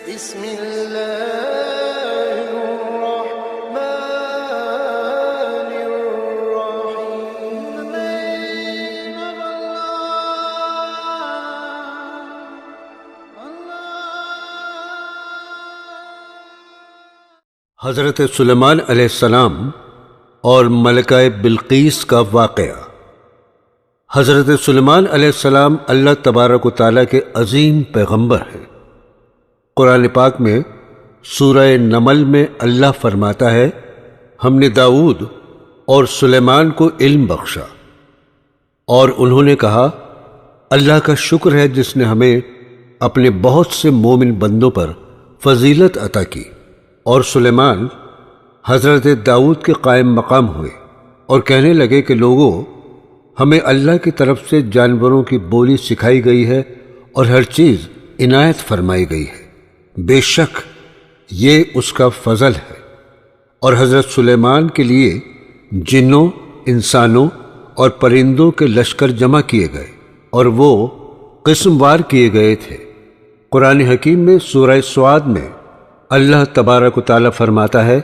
بسم اللہ الرحمن الرحیم۔ حضرت سلیمان علیہ السلام اور ملکہ بلقیس کا واقعہ۔ حضرت سلیمان علیہ السلام اللہ تبارک و تعالیٰ کے عظیم پیغمبر ہیں۔ قرآن پاک میں سورہ نمل میں اللہ فرماتا ہے، ہم نے داؤد اور سلیمان کو علم بخشا، اور انہوں نے کہا اللہ کا شکر ہے جس نے ہمیں اپنے بہت سے مومن بندوں پر فضیلت عطا کی۔ اور سلیمان حضرت داؤد کے قائم مقام ہوئے اور کہنے لگے کہ لوگوں، ہمیں اللہ کی طرف سے جانوروں کی بولی سکھائی گئی ہے اور ہر چیز عنایت فرمائی گئی ہے، بے شک یہ اس کا فضل ہے۔ اور حضرت سلیمان کے لیے جنوں، انسانوں اور پرندوں کے لشکر جمع کیے گئے اور وہ قسم وار کیے گئے تھے۔ قرآن حکیم میں سورہ سعد میں اللہ تبارک و تعالیٰ فرماتا ہے،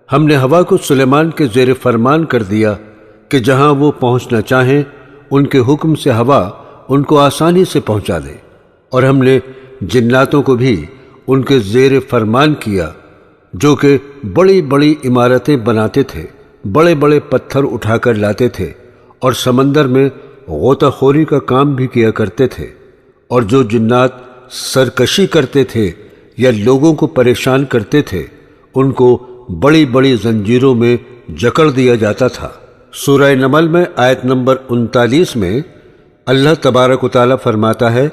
ہم نے ہوا کو سلیمان کے زیر فرمان کر دیا کہ جہاں وہ پہنچنا چاہیں ان کے حکم سے ہوا ان کو آسانی سے پہنچا دے، اور ہم نے جناتوں کو بھی ان کے زیر فرمان کیا جو کہ بڑی بڑی عمارتیں بناتے تھے، بڑے بڑے پتھر اٹھا کر لاتے تھے اور سمندر میں غوطہ خوری کا کام بھی کیا کرتے تھے، اور جو جنات سرکشی کرتے تھے یا لوگوں کو پریشان کرتے تھے ان کو بڑی بڑی زنجیروں میں جکڑ دیا جاتا تھا۔ سورہ نمل میں آیت نمبر 39 میں اللہ تبارک و تعالیٰ فرماتا ہے،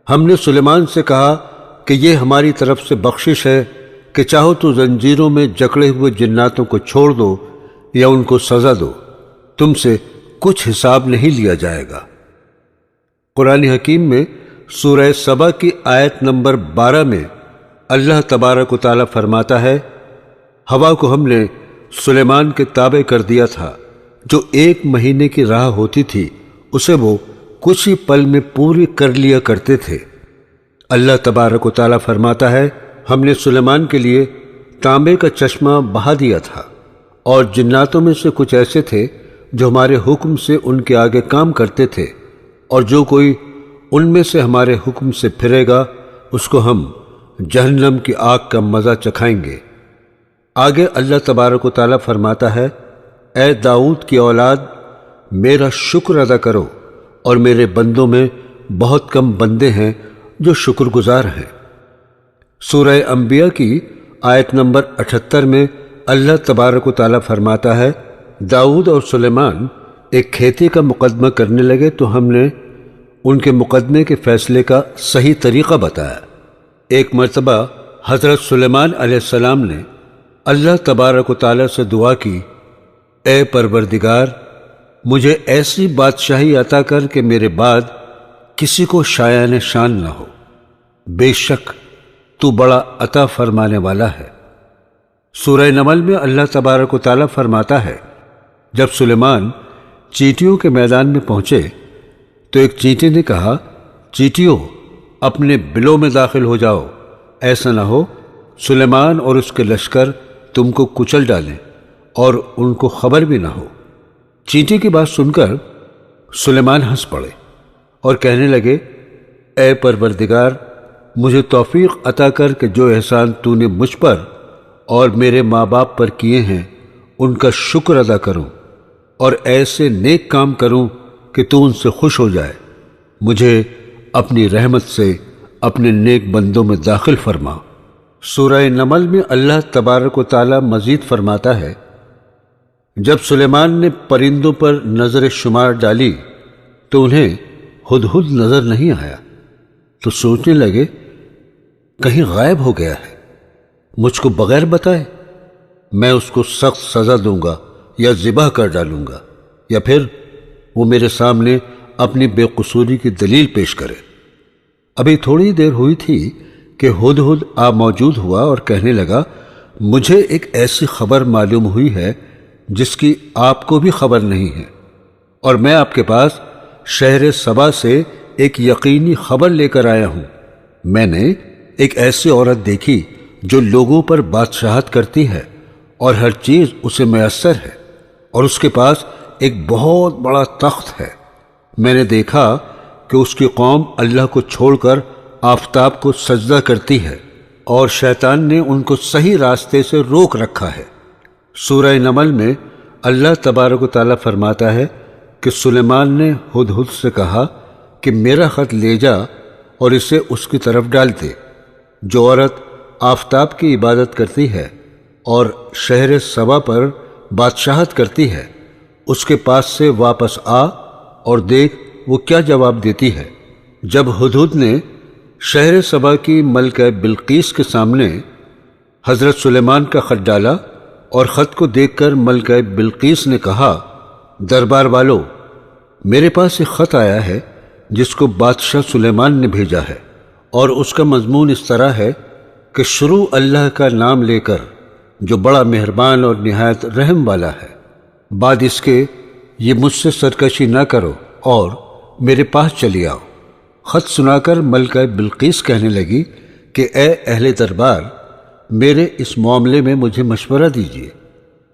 ہم نے سلیمان سے کہا کہ یہ ہماری طرف سے بخشش ہے کہ چاہو تو زنجیروں میں جکڑے ہوئے جناتوں کو چھوڑ دو یا ان کو سزا دو، تم سے کچھ حساب نہیں لیا جائے گا۔ قرآن حکیم میں سورہ سبا کی آیت نمبر 12 میں اللہ تبارک و تعالیٰ فرماتا ہے، ہوا کو ہم نے سلیمان کے تابع کر دیا تھا، جو 1 مہینے کی راہ ہوتی تھی اسے وہ کچھ ہی پل میں پوری کر لیا کرتے تھے۔ اللہ تبارک و تعالیٰ فرماتا ہے، ہم نے سلیمان کے لیے تانبے کا چشمہ بہا دیا تھا، اور جناتوں میں سے کچھ ایسے تھے جو ہمارے حکم سے ان کے آگے کام کرتے تھے، اور جو کوئی ان میں سے ہمارے حکم سے پھرے گا اس کو ہم جہنم کی آگ کا مزہ چکھائیں گے۔ آگے اللہ تبارک و تعالیٰ فرماتا ہے، اے داؤد کی اولاد، میرا شکر ادا کرو، اور میرے بندوں میں بہت کم بندے ہیں جو شکر گزار ہیں۔ سورہ انبیاء کی آیت نمبر 78 میں اللہ تبارک و تعالیٰ فرماتا ہے، داؤد اور سلیمان ایک کھیتی کا مقدمہ کرنے لگے تو ہم نے ان کے مقدمے کے فیصلے کا صحیح طریقہ بتایا۔ ایک مرتبہ حضرت سلیمان علیہ السلام نے اللہ تبارک و تعالیٰ سے دعا کی، اے پروردگار، مجھے ایسی بادشاہی عطا کر کہ میرے بعد کسی کو شایان شان نہ ہو، بے شک تو بڑا عطا فرمانے والا ہے۔ سورہ نمل میں اللہ تبارک و تعالیٰ فرماتا ہے، جب سلیمان چیٹیوں کے میدان میں پہنچے تو ایک چیٹی نے کہا، چیٹیوں اپنے بلوں میں داخل ہو جاؤ، ایسا نہ ہو سلیمان اور اس کے لشکر تم کو کچل ڈالیں اور ان کو خبر بھی نہ ہو۔ چیٹی کی بات سن کر سلیمان ہنس پڑے اور کہنے لگے، اے پروردگار، مجھے توفیق عطا کر کہ جو احسان تو نے مجھ پر اور میرے ماں باپ پر کیے ہیں ان کا شکر ادا کروں، اور ایسے نیک کام کروں کہ تو ان سے خوش ہو جائے۔ مجھے اپنی رحمت سے اپنے نیک بندوں میں داخل فرما۔ سورہ نمل میں اللہ تبارک و تعالیٰ مزید فرماتا ہے، جب سلیمان نے پرندوں پر نظر شمار ڈالی تو انہیں ہدہد نظر نہیں آیا، تو سوچنے لگے کہیں غائب ہو گیا ہے، مجھ کو بغیر بتائے، میں اس کو سخت سزا دوں گا یا ذبح کر ڈالوں گا، یا پھر وہ میرے سامنے اپنی بے قصوری کی دلیل پیش کرے۔ ابھی تھوڑی دیر ہوئی تھی کہ ہدہد موجود ہوا اور کہنے لگا، مجھے ایک ایسی خبر معلوم ہوئی ہے جس کی آپ کو بھی خبر نہیں ہے، اور میں آپ کے پاس شہر سبا سے ایک یقینی خبر لے کر آیا ہوں۔ میں نے ایک ایسی عورت دیکھی جو لوگوں پر بادشاہت کرتی ہے اور ہر چیز اسے میسر ہے، اور اس کے پاس ایک بہت بڑا تخت ہے۔ میں نے دیکھا کہ اس کی قوم اللہ کو چھوڑ کر آفتاب کو سجدہ کرتی ہے، اور شیطان نے ان کو صحیح راستے سے روک رکھا ہے۔ سورہ نمل میں اللہ تبارک و تعالیٰ فرماتا ہے کہ سلیمان نے ہدہد سے کہا کہ میرا خط لے جا اور اسے اس کی طرف ڈال دے۔ جو عورت آفتاب کی عبادت کرتی ہے اور شہر سبا پر بادشاہت کرتی ہے، اس کے پاس سے واپس آ اور دیکھ وہ کیا جواب دیتی ہے۔ جب ہدہد نے شہر سبا کی ملکہ بلقیس کے سامنے حضرت سلیمان کا خط ڈالا اور خط کو دیکھ کر ملکہ بلقیس نے کہا، دربار والو، میرے پاس ایک خط آیا ہے جس کو بادشاہ سلیمان نے بھیجا ہے، اور اس کا مضمون اس طرح ہے کہ شروع اللہ کا نام لے کر جو بڑا مہربان اور نہایت رحم والا ہے، بعد اس کے یہ مجھ سے سرکشی نہ کرو اور میرے پاس چلی آؤ۔ خط سنا کر ملکہ بلقیس کہنے لگی کہ اے اہل دربار، میرے اس معاملے میں مجھے مشورہ دیجیے،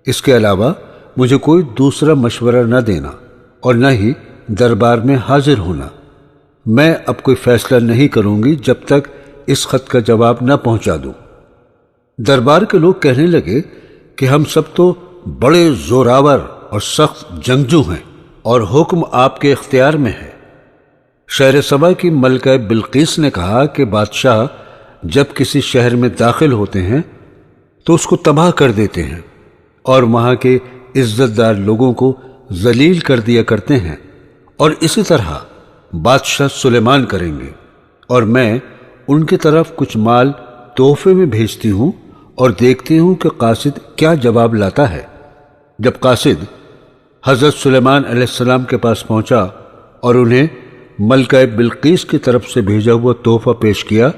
اس کے علاوہ مجھے کوئی دوسرا مشورہ نہ دینا اور نہ ہی دربار میں حاضر ہونا۔ میں اب کوئی فیصلہ نہیں کروں گی جب تک اس خط کا جواب نہ پہنچا دوں۔ دربار کے لوگ کہنے لگے کہ ہم سب تو بڑے زوراور اور سخت جنگجو ہیں، اور حکم آپ کے اختیار میں ہے۔ شہر سبا کی ملکہ بلقیس نے کہا کہ بادشاہ جب کسی شہر میں داخل ہوتے ہیں تو اس کو تباہ کر دیتے ہیں اور وہاں کے عزت دار لوگوں کو ذلیل کر دیا کرتے ہیں، اور اسی طرح بادشاہ سلیمان کریں گے، اور میں ان کی طرف کچھ مال تحفے میں بھیجتی ہوں اور دیکھتی ہوں کہ قاصد کیا جواب لاتا ہے۔ جب قاصد حضرت سلیمان علیہ السلام کے پاس پہنچا اور انہیں ملکہ بلقیس کی طرف سے بھیجا ہوا تحفہ پیش کیا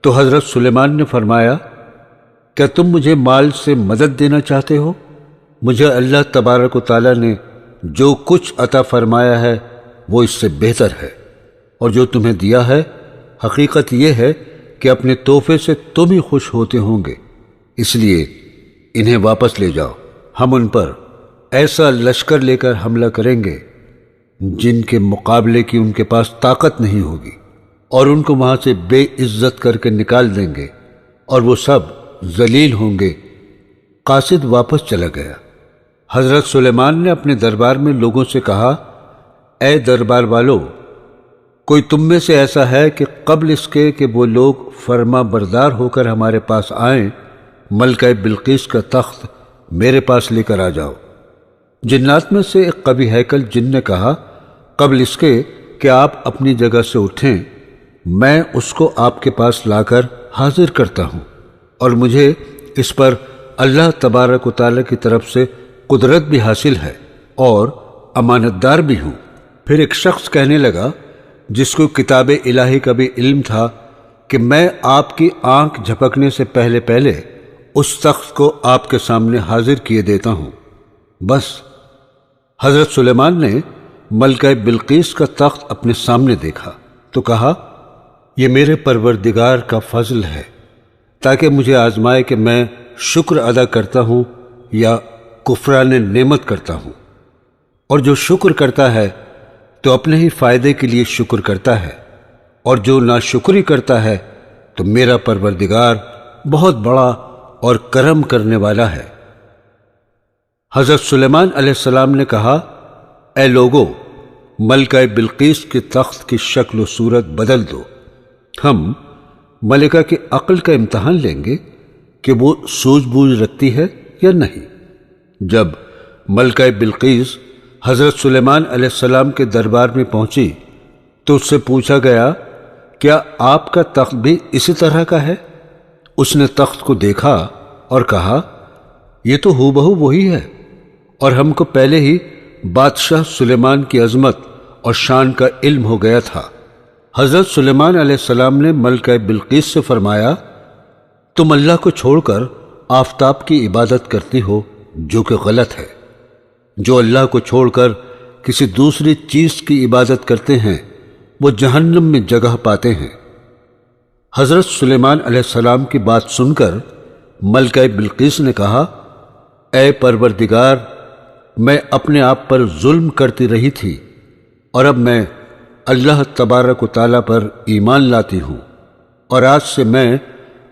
تو حضرت سلیمان نے فرمایا، کیا تم مجھے مال سے مدد دینا چاہتے ہو؟ مجھے اللہ تبارک و تعالیٰ نے جو کچھ عطا فرمایا ہے وہ اس سے بہتر ہے، اور جو تمہیں دیا ہے حقیقت یہ ہے کہ اپنے تحفے سے تم ہی خوش ہوتے ہوں گے، اس لیے انہیں واپس لے جاؤ۔ ہم ان پر ایسا لشکر لے کر حملہ کریں گے جن کے مقابلے کی ان کے پاس طاقت نہیں ہوگی، اور ان کو وہاں سے بے عزت کر کے نکال دیں گے، اور وہ سب ذلیل ہوں گے۔ قاصد واپس چلا گیا۔ حضرت سلیمان نے اپنے دربار میں لوگوں سے کہا، اے دربار والو، کوئی تم میں سے ایسا ہے کہ قبل اس کے کہ وہ لوگ فرما بردار ہو کر ہمارے پاس آئیں، ملکہ بلقیس کا تخت میرے پاس لے کر آ جاؤ؟ جنات میں سے ایک قوی ہیکل جن نے کہا، قبل اس کے کہ آپ اپنی جگہ سے اٹھیں، میں اس کو آپ کے پاس لا کر حاضر کرتا ہوں، اور مجھے اس پر اللہ تبارک و تعالیٰ کی طرف سے قدرت بھی حاصل ہے اور امانت دار بھی ہوں۔ پھر ایک شخص کہنے لگا جس کو کتاب الہی کا بھی علم تھا کہ میں آپ کی آنکھ جھپکنے سے پہلے پہلے اس تخت کو آپ کے سامنے حاضر کیے دیتا ہوں۔ بس حضرت سلیمان نے ملکہ بلقیس کا تخت اپنے سامنے دیکھا تو کہا، یہ میرے پروردگار کا فضل ہے تاکہ مجھے آزمائے کہ میں شکر ادا کرتا ہوں یا کفران نعمت کرتا ہوں، اور جو شکر کرتا ہے تو اپنے ہی فائدے کے لیے شکر کرتا ہے، اور جو ناشکری کرتا ہے تو میرا پروردگار بہت بڑا اور کرم کرنے والا ہے۔ حضرت سلیمان علیہ السلام نے کہا، اے لوگو، ملکہ بلقیس کے تخت کی شکل و صورت بدل دو۔ ہم ملکہ کی عقل کا امتحان لیں گے کہ وہ سوجھ بوجھ رکھتی ہے یا نہیں۔ جب ملکہ بلقیس حضرت سلیمان علیہ السلام کے دربار میں پہنچی تو اس سے پوچھا گیا، کیا آپ کا تخت بھی اسی طرح کا ہے؟ اس نے تخت کو دیکھا اور کہا، یہ تو ہو بہو وہی ہے، اور ہم کو پہلے ہی بادشاہ سلیمان کی عظمت اور شان کا علم ہو گیا تھا۔ حضرت سلیمان علیہ السلام نے ملکہ بلقیس سے فرمایا، تم اللہ کو چھوڑ کر آفتاب کی عبادت کرتی ہو جو کہ غلط ہے۔ جو اللہ کو چھوڑ کر کسی دوسری چیز کی عبادت کرتے ہیں وہ جہنم میں جگہ پاتے ہیں۔ حضرت سلیمان علیہ السلام کی بات سن کر ملکہ بلقیس نے کہا، اے پروردگار، میں اپنے آپ پر ظلم کرتی رہی تھی، اور اب میں اللہ تبارک و تعالیٰ پر ایمان لاتی ہوں، اور آج سے میں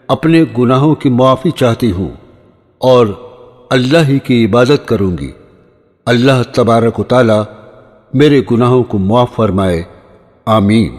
اپنے گناہوں کی معافی چاہتی ہوں اور اللہ ہی کی عبادت کروں گی۔ اللہ تبارک و تعالیٰ میرے گناہوں کو معاف فرمائے، آمین۔